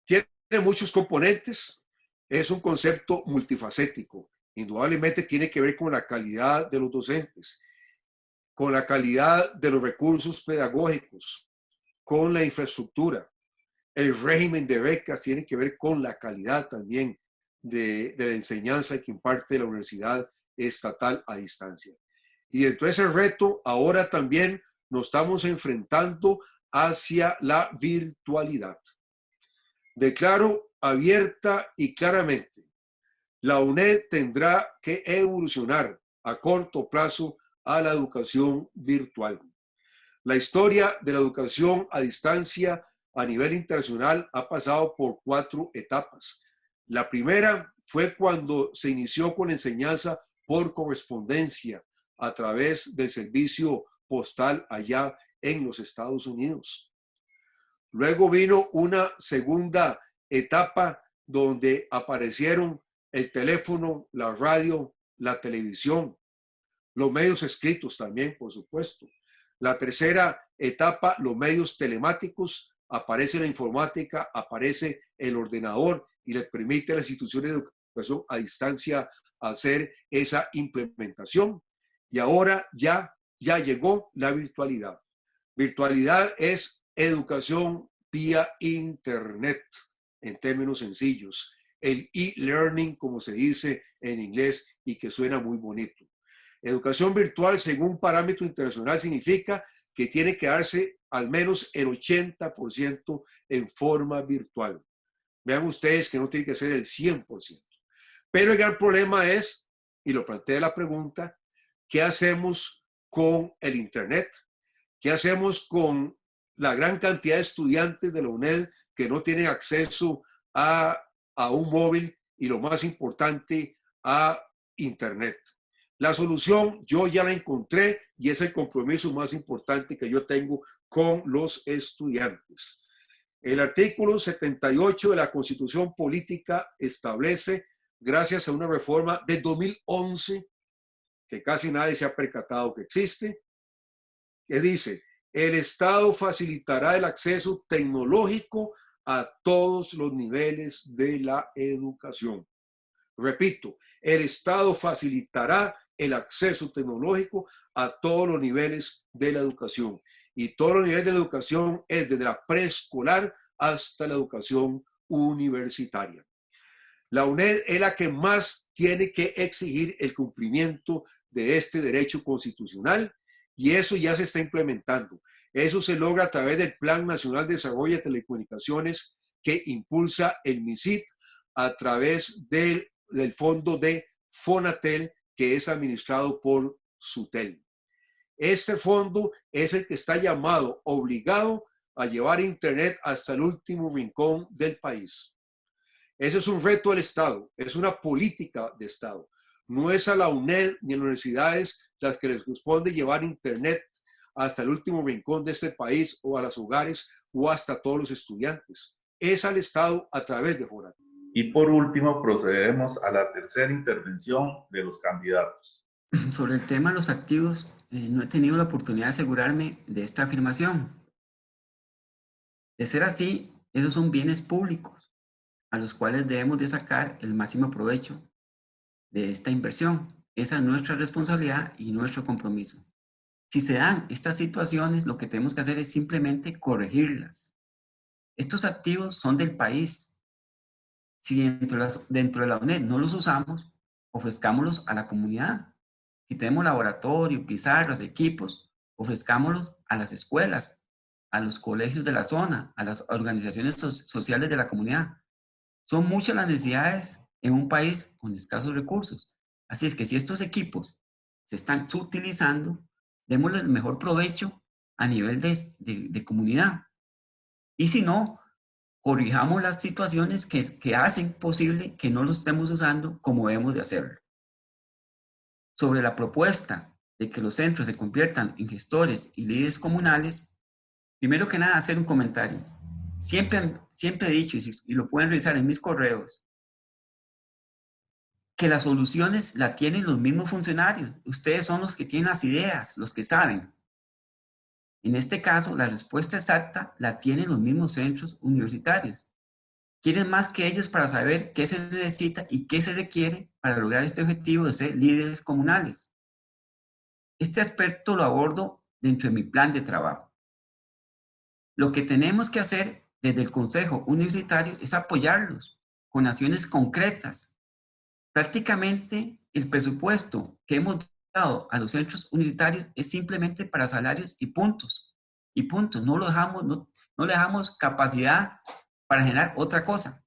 Tiene muchos componentes, es un concepto multifacético. Indudablemente tiene que ver con la calidad de los docentes, con la calidad de los recursos pedagógicos, con la infraestructura. El régimen de becas tiene que ver con la calidad también de la enseñanza que imparte la Universidad Estatal a Distancia. Y dentro de ese reto, ahora también nos estamos enfrentando hacia la virtualidad. Declaro abierta y claramente, la UNED tendrá que evolucionar a corto plazo a la educación virtual. La historia de la educación a distancia a nivel internacional ha pasado por 4 etapas. La primera fue cuando se inició con la enseñanza por correspondencia a través del servicio postal allá en los Estados Unidos. Luego vino una segunda etapa donde aparecieron el teléfono, la radio, la televisión, los medios escritos también, por supuesto. La tercera etapa, los medios telemáticos, aparece la informática, aparece el ordenador y le permite a las instituciones de educación a distancia hacer esa implementación. Y ahora ya llegó la virtualidad. Virtualidad es educación vía Internet, en términos sencillos. El e-learning, como se dice en inglés y que suena muy bonito. Educación virtual, según un parámetro internacional, significa que tiene que darse al menos el 80% en forma virtual. Vean ustedes que no tiene que ser el 100%. Pero el gran problema es, y lo plantea la pregunta, ¿qué hacemos con el Internet? ¿Qué hacemos con la gran cantidad de estudiantes de la UNED que no tienen acceso a un móvil y, lo más importante, a Internet? La solución yo ya la encontré y es el compromiso más importante que yo tengo con los estudiantes. El artículo 78 de la Constitución Política establece, gracias a una reforma de 2011, que casi nadie se ha percatado que existe, que dice: el Estado facilitará el acceso tecnológico a todos los niveles de la educación. Repito, el Estado facilitará el acceso tecnológico a todos los niveles de la educación. Y todos los niveles de la educación es desde la preescolar hasta la educación universitaria. La UNED es la que más tiene que exigir el cumplimiento de este derecho constitucional y eso ya se está implementando. Eso se logra a través del Plan Nacional de Desarrollo de Telecomunicaciones que impulsa el MISIT a través del fondo de Fonatel, que es administrado por SUTEL. Este fondo es el que está llamado, obligado a llevar Internet hasta el último rincón del país. Ese es un reto del Estado, es una política de Estado. No es a la UNED ni a las universidades las que les corresponde llevar Internet hasta el último rincón de este país o a los hogares o hasta todos los estudiantes. Es al Estado a través de Fonatel. Y por último, procedemos a la tercera intervención de los candidatos. Sobre el tema de los activos, no he tenido la oportunidad de asegurarme de esta afirmación. De ser así, esos son bienes públicos, a los cuales debemos de sacar el máximo provecho de esta inversión. Esa es nuestra responsabilidad y nuestro compromiso. Si se dan estas situaciones, lo que tenemos que hacer es simplemente corregirlas. Estos activos son del país. Si dentro de la UNED no los usamos, ofrezcámoslos a la comunidad. Si tenemos laboratorio, pizarras, equipos, ofrezcámoslos a las escuelas, a los colegios de la zona, a las organizaciones sociales de la comunidad. Son muchas las necesidades en un país con escasos recursos. Así es que si estos equipos se están utilizando, démosle el mejor provecho a nivel de comunidad. Y si no, corrijamos las situaciones que hacen posible que no lo estemos usando como debemos de hacerlo. Sobre la propuesta de que los centros se conviertan en gestores y líderes comunales, primero que nada hacer un comentario. Siempre he dicho, y lo pueden revisar en mis correos, que las soluciones las tienen los mismos funcionarios. Ustedes son los que tienen las ideas, los que saben. En este caso, la respuesta exacta la tienen los mismos centros universitarios. ¿Quiénes más que ellos para saber qué se necesita y qué se requiere para lograr este objetivo de ser líderes comunales? Este aspecto lo abordo dentro de mi plan de trabajo. Lo que tenemos que hacer desde el Consejo Universitario es apoyarlos con acciones concretas. Prácticamente el presupuesto que hemos dado a los centros universitarios es simplemente para salarios y puntos. Y puntos, no le dejamos capacidad para generar otra cosa.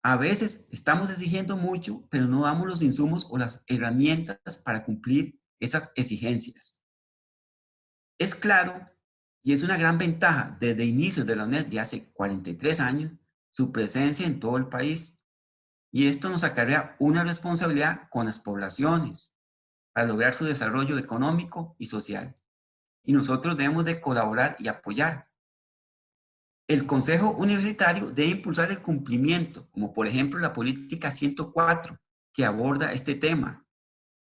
A veces estamos exigiendo mucho, pero no damos los insumos o las herramientas para cumplir esas exigencias. Es claro, y es una gran ventaja desde inicios de la UNED de hace 43 años, su presencia en todo el país. Y esto nos acarrea una responsabilidad con las poblaciones para lograr su desarrollo económico y social. Y nosotros debemos de colaborar y apoyar. El Consejo Universitario debe impulsar el cumplimiento, como por ejemplo la política 104, que aborda este tema,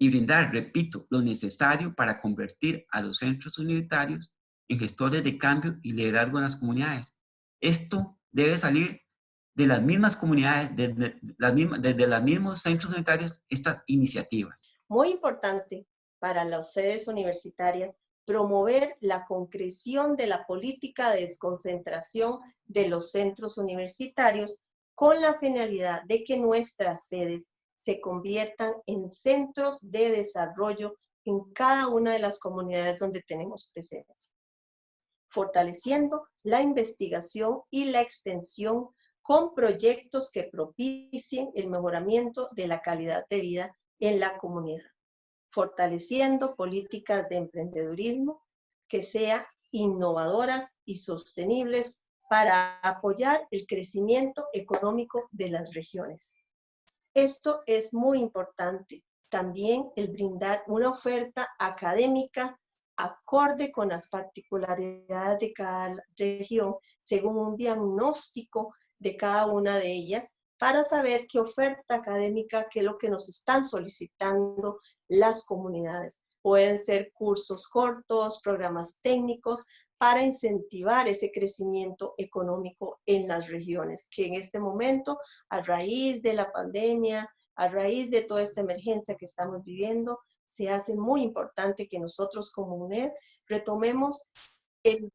y brindar, repito, lo necesario para convertir a los centros universitarios en gestores de cambio y liderazgo en las comunidades. Esto debe salir de las mismas comunidades, desde los mismos centros universitarios, estas iniciativas. Muy importante para las sedes universitarias promover la concreción de la política de desconcentración de los centros universitarios con la finalidad de que nuestras sedes se conviertan en centros de desarrollo en cada una de las comunidades donde tenemos presencia, fortaleciendo la investigación y la extensión con proyectos que propicien el mejoramiento de la calidad de vida en la comunidad, fortaleciendo políticas de emprendedurismo que sean innovadoras y sostenibles para apoyar el crecimiento económico de las regiones. Esto es muy importante. También el brindar una oferta académica acorde con las particularidades de cada región, según un diagnóstico de cada una de ellas, para saber qué oferta académica, qué es lo que nos están solicitando las comunidades. Pueden ser cursos cortos, programas técnicos, para incentivar ese crecimiento económico en las regiones, que en este momento, a raíz de la pandemia, a raíz de toda esta emergencia que estamos viviendo, se hace muy importante que nosotros como UNED retomemos el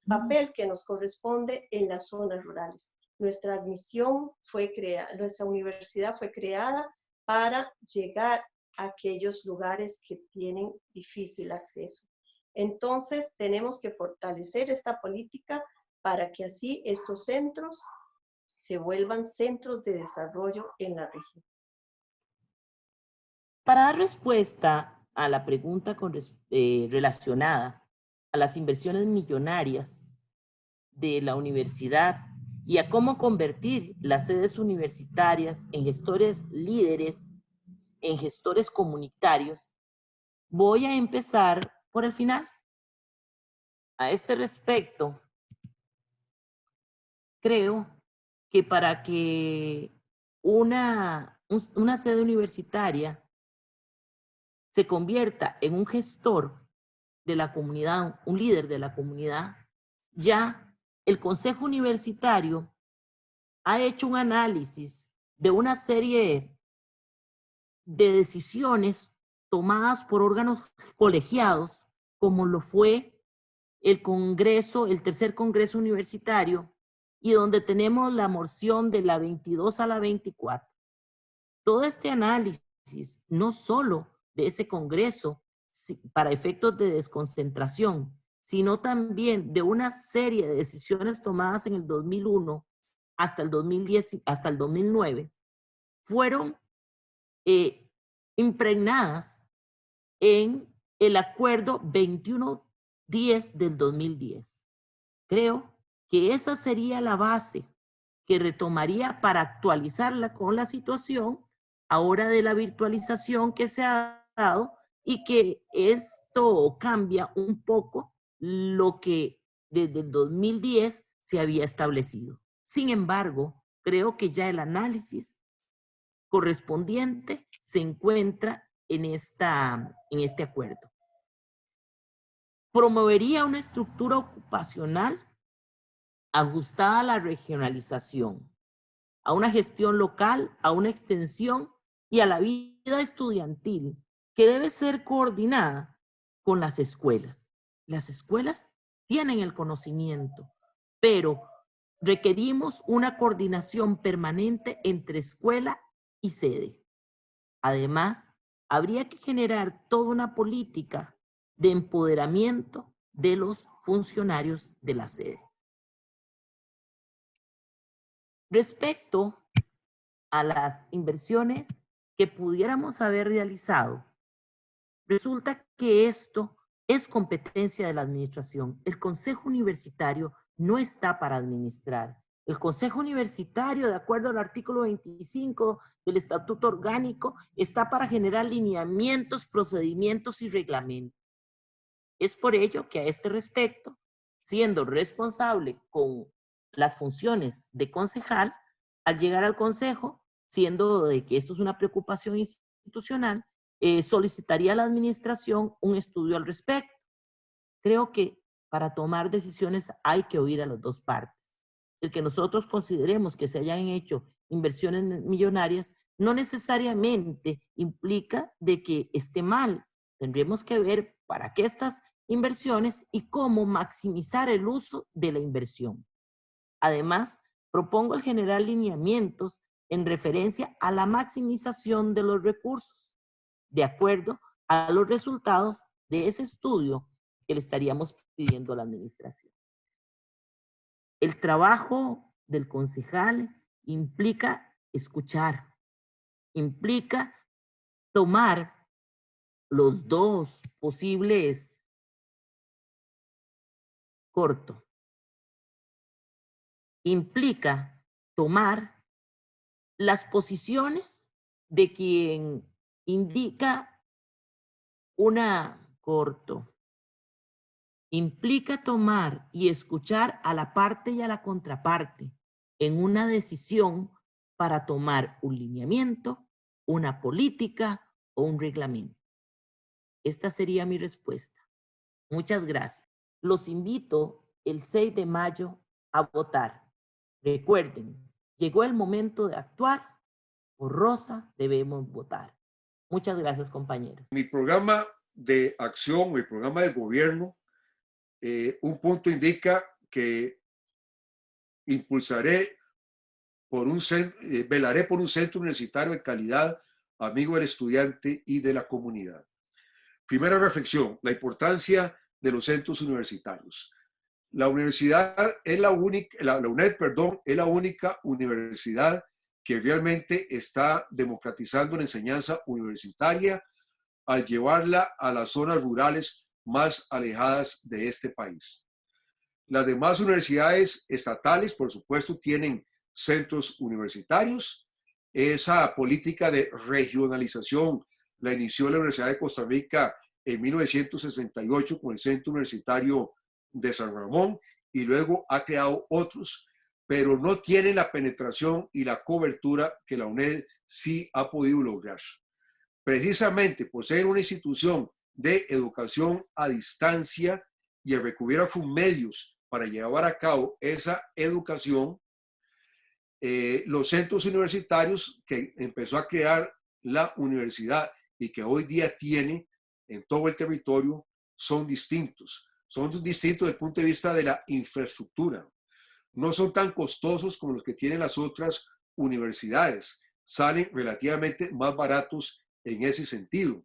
papel que nos corresponde en las zonas rurales. Nuestra misión fue creada, nuestra universidad fue creada para llegar a aquellos lugares que tienen difícil acceso. Entonces, tenemos que fortalecer esta política para que así estos centros se vuelvan centros de desarrollo en la región. Para dar respuesta a la pregunta relacionada a las inversiones millonarias de la universidad y a cómo convertir las sedes universitarias en gestores líderes, en gestores comunitarios, voy a empezar por el final. A este respecto, creo que para que una sede universitaria se convierta en un gestor de la comunidad, un líder de la comunidad, ya el Consejo Universitario ha hecho un análisis de una serie de decisiones tomadas por órganos colegiados, como lo fue el Congreso, el tercer Congreso Universitario, y donde tenemos la moción de la 22 a la 24. Todo este análisis, no solo de ese Congreso para efectos de desconcentración, sino también de una serie de decisiones tomadas en el 2001 hasta el 2010, hasta el 2009, fueron impregnadas en el acuerdo 2110 del 2010. Creo que esa sería la base que retomaría para actualizarla con la situación ahora de la virtualización que se ha dado, y que esto cambia un poco lo que desde el 2010 se había establecido. Sin embargo, creo que ya el análisis correspondiente se encuentra en este acuerdo. Promovería una estructura ocupacional ajustada a la regionalización, a una gestión local, a una extensión y a la vida estudiantil que debe ser coordinada con las escuelas. Las escuelas tienen el conocimiento, pero requerimos una coordinación permanente entre escuela y sede. Además, habría que generar toda una política de empoderamiento de los funcionarios de la sede. Respecto a las inversiones que pudiéramos haber realizado, resulta que esto es competencia de la administración. El Consejo Universitario no está para administrar. El Consejo Universitario, de acuerdo al artículo 25 del Estatuto Orgánico, está para generar lineamientos, procedimientos y reglamentos. Es por ello que a este respecto, siendo responsable con las funciones de concejal, al llegar al Consejo, siendo de que esto es una preocupación institucional, solicitaría a la administración un estudio al respecto. Creo que para tomar decisiones hay que oír a las dos partes. El que nosotros consideremos que se hayan hecho inversiones millonarias no necesariamente implica de que esté mal. Tendremos que ver para qué estas inversiones y cómo maximizar el uso de la inversión. Además, propongo el generar lineamientos en referencia a la maximización de los recursos, de acuerdo a los resultados de ese estudio que le estaríamos pidiendo a la administración. El trabajo del concejal implica escuchar, implica tomar los dos posibles corto. Implica tomar las posiciones de quien indica una corto. Implica tomar y escuchar a la parte y a la contraparte en una decisión para tomar un lineamiento, una política o un reglamento. Esta sería mi respuesta. Muchas gracias. Los invito el 6 de mayo a votar. Recuerden, llegó el momento de actuar. Por Rosa debemos votar. Muchas gracias, compañeros. Mi programa de acción, mi programa de gobierno, un punto indica que impulsaré velaré por un centro universitario de calidad, amigo del estudiante y de la comunidad. Primera reflexión, la importancia de los centros universitarios. La universidad es la UNED, es la única universidad que realmente está democratizando la enseñanza universitaria al llevarla a las zonas rurales más alejadas de este país. Las demás universidades estatales, por supuesto, tienen centros universitarios. Esa política de regionalización la inició la Universidad de Costa Rica en 1968 con el Centro Universitario de San Ramón y luego ha creado otros, pero no tienen la penetración y la cobertura que la UNED sí ha podido lograr. Precisamente por ser una institución de educación a distancia y el recurrir a sus medios para llevar a cabo esa educación, los centros universitarios que empezó a crear la universidad y que hoy día tiene en todo el territorio son distintos. Son distintos desde el punto de vista de la infraestructura. No son tan costosos como los que tienen las otras universidades. Salen relativamente más baratos en ese sentido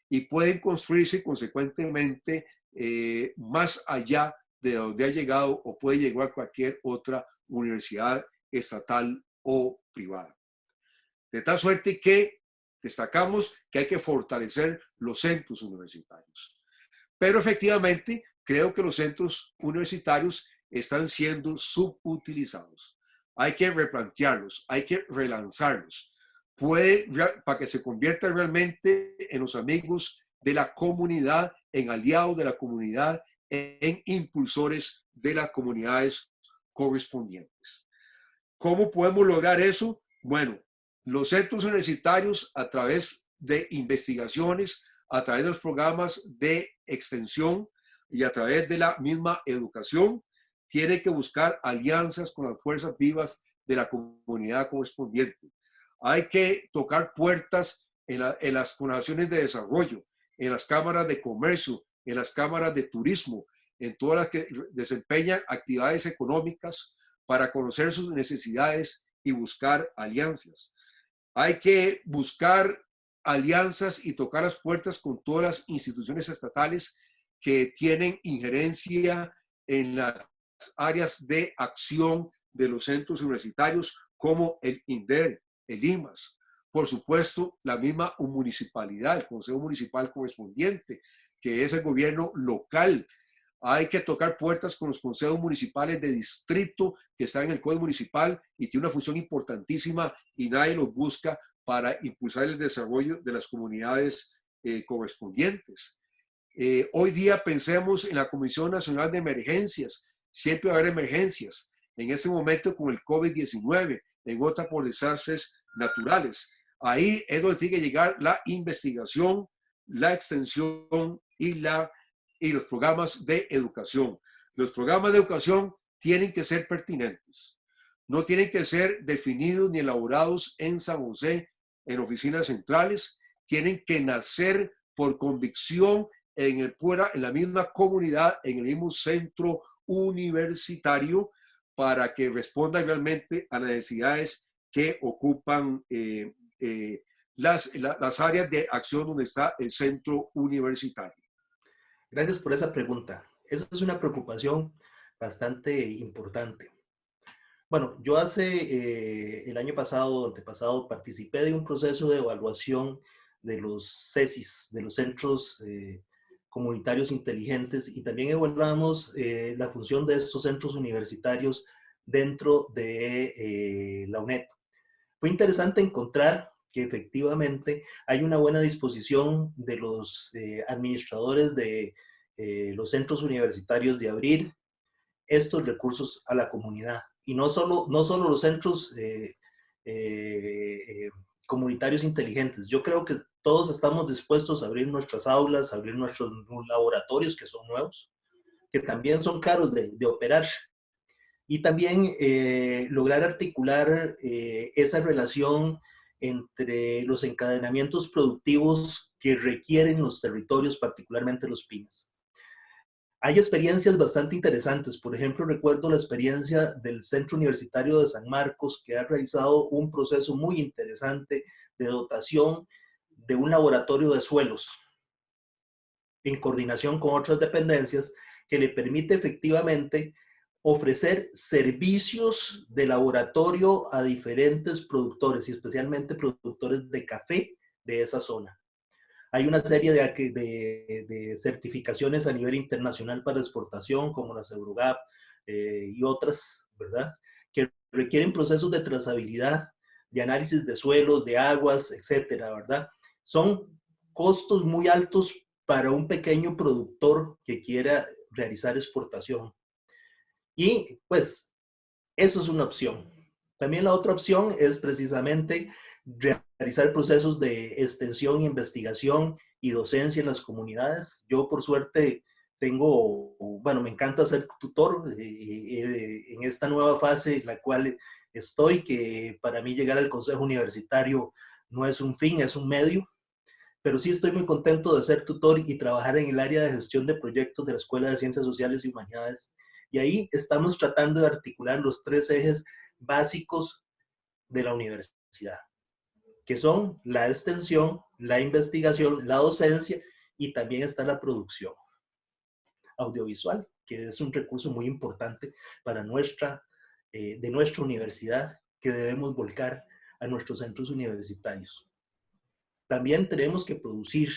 y pueden construirse consecuentemente más allá de donde ha llegado o puede llegar cualquier otra universidad estatal o privada. De tal suerte que destacamos que hay que fortalecer los centros universitarios. Pero efectivamente, creo que los centros universitarios están siendo subutilizados. Hay que replantearlos, hay que relanzarlos. Para que se conviertan realmente en los amigos de la comunidad, en aliados de la comunidad, en impulsores de las comunidades correspondientes. ¿Cómo podemos lograr eso? Bueno, los centros universitarios, a través de investigaciones, a través de los programas de extensión y a través de la misma educación, tienen que buscar alianzas con las fuerzas vivas de la comunidad correspondiente. Hay que tocar puertas en las coordinaciones de desarrollo, en las cámaras de comercio, en las cámaras de turismo, en todas las que desempeñan actividades económicas para conocer sus necesidades y buscar alianzas. Hay que buscar alianzas y tocar las puertas con todas las instituciones estatales que tienen injerencia en las áreas de acción de los centros universitarios, como el INDER, el IMAS. Por supuesto, la misma municipalidad, el Consejo Municipal correspondiente, que es el gobierno local. Hay que tocar puertas con los consejos municipales de distrito que están en el Código Municipal y tiene una función importantísima y nadie los busca para impulsar el desarrollo de las comunidades correspondientes. Hoy día pensemos en la Comisión Nacional de Emergencias. Siempre va a haber emergencias. En ese momento con el COVID-19, en otra por desastres naturales. Ahí es donde tiene que llegar la investigación, la extensión y los programas de educación. Los programas de educación tienen que ser pertinentes. No tienen que ser definidos ni elaborados en San José, en oficinas centrales. Tienen que nacer por convicción en la misma comunidad, en el mismo centro universitario, para que respondan realmente a las necesidades que ocupan las áreas de acción donde está el centro universitario. Gracias por esa pregunta. Esa es una preocupación bastante importante. Bueno, yo el año pasado, antepasado, participé de un proceso de evaluación de los CESIs, de los Centros Comunitarios Inteligentes, y también evaluamos la función de estos centros universitarios dentro de la UNED. Fue interesante encontrar que efectivamente hay una buena disposición de los administradores de los centros universitarios de abrir estos recursos a la comunidad. Y no solo los centros comunitarios inteligentes. Yo creo que todos estamos dispuestos a abrir nuestras aulas, a abrir nuestros laboratorios, que son nuevos, que también son caros de operar. Y también lograr articular esa relación entre los encadenamientos productivos que requieren los territorios, particularmente los pymes. Hay experiencias bastante interesantes. Por ejemplo, recuerdo la experiencia del Centro Universitario de San Marcos, que ha realizado un proceso muy interesante de dotación de un laboratorio de suelos en coordinación con otras dependencias, que le permite efectivamente ofrecer servicios de laboratorio a diferentes productores, y especialmente productores de café de esa zona. Hay una serie de certificaciones a nivel internacional para exportación, como las Eurogap y otras, ¿verdad?, que requieren procesos de trazabilidad, de análisis de suelos, de aguas, etcétera, ¿verdad? Son costos muy altos para un pequeño productor que quiera realizar exportación. Y pues eso es una opción. También la otra opción es precisamente realizar procesos de extensión, investigación y docencia en las comunidades. Yo por suerte me encanta ser tutor en esta nueva fase en la cual estoy, que para mí llegar al consejo universitario no es un fin, es un medio. Pero sí estoy muy contento de ser tutor y trabajar en el área de gestión de proyectos de la Escuela de Ciencias Sociales y Humanidades. Y ahí estamos tratando de articular los 3 ejes básicos de la universidad, que son la extensión, la investigación, la docencia, y también está la producción audiovisual, que es un recurso muy importante para de nuestra universidad, que debemos volcar a nuestros centros universitarios. También tenemos que producir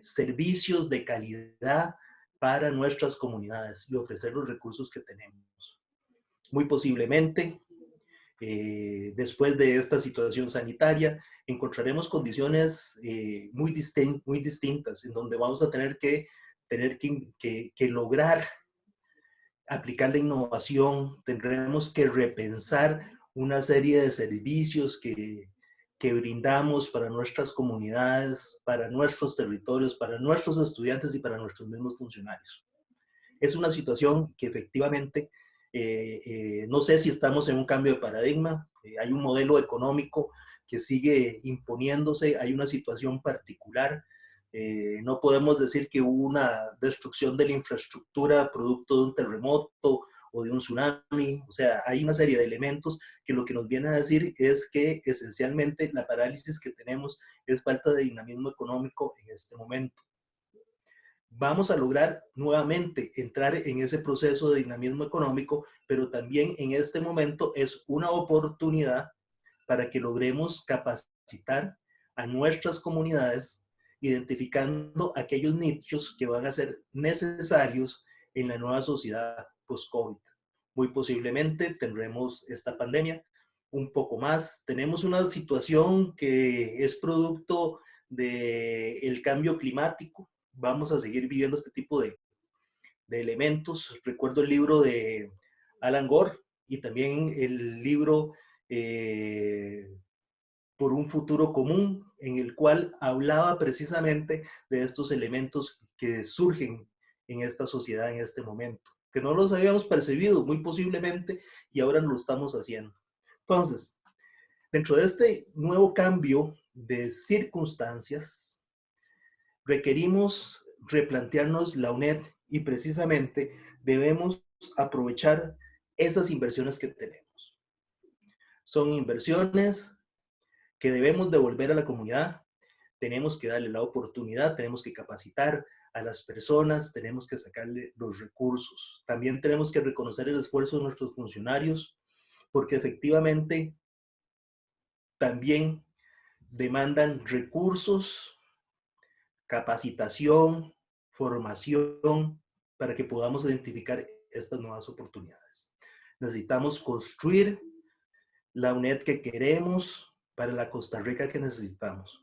servicios de calidad para nuestras comunidades y ofrecer los recursos que tenemos. Muy posiblemente, después de esta situación sanitaria, encontraremos condiciones muy distintas, en donde vamos a tener que lograr aplicar la innovación, tendremos que repensar una serie de servicios que brindamos para nuestras comunidades, para nuestros territorios, para nuestros estudiantes y para nuestros mismos funcionarios. Es una situación que efectivamente, no sé si estamos en un cambio de paradigma, hay un modelo económico que sigue imponiéndose, hay una situación particular. No podemos decir que hubo una destrucción de la infraestructura producto de un terremoto o de un tsunami. O sea, hay una serie de elementos que lo que nos viene a decir es que esencialmente la parálisis que tenemos es falta de dinamismo económico en este momento. Vamos a lograr nuevamente entrar en ese proceso de dinamismo económico, pero también en este momento es una oportunidad para que logremos capacitar a nuestras comunidades, identificando aquellos nichos que van a ser necesarios en la nueva sociedad post-COVID. Muy posiblemente tendremos esta pandemia un poco más. Tenemos una situación que es producto del cambio climático. Vamos a seguir viviendo este tipo de elementos. Recuerdo el libro de Alan Gore y también el libro Por un futuro común, en el cual hablaba precisamente de estos elementos que surgen en esta sociedad en este momento, que no los habíamos percibido muy posiblemente y ahora lo estamos haciendo. Entonces, dentro de este nuevo cambio de circunstancias, requerimos replantearnos la UNED y precisamente debemos aprovechar esas inversiones que tenemos. Son inversiones que debemos devolver a la comunidad, tenemos que darle la oportunidad, tenemos que capacitar a las personas, tenemos que sacarle los recursos. También tenemos que reconocer el esfuerzo de nuestros funcionarios, porque efectivamente también demandan recursos, capacitación, formación, para que podamos identificar estas nuevas oportunidades. Necesitamos construir la UNED que queremos para la Costa Rica que necesitamos.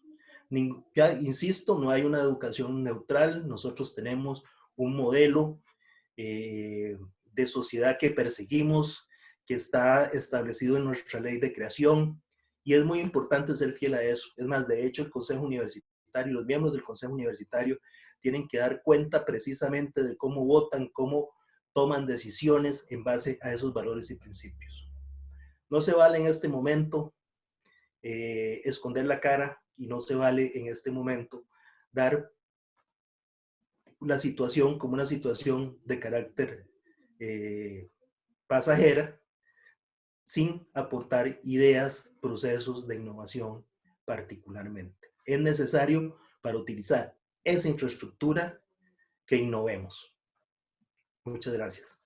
Ya insisto, no hay una educación neutral, nosotros tenemos un modelo de sociedad que perseguimos, que está establecido en nuestra ley de creación, y es muy importante ser fiel a eso. Es más, de hecho, el Consejo Universitario, los miembros del Consejo Universitario tienen que dar cuenta precisamente de cómo votan, cómo toman decisiones en base a esos valores y principios. No se vale en este momento esconder la cara y no se vale en este momento dar la situación como una situación de carácter pasajera sin aportar ideas, procesos de innovación particularmente. Es necesario para utilizar esa infraestructura que innovemos. Muchas gracias.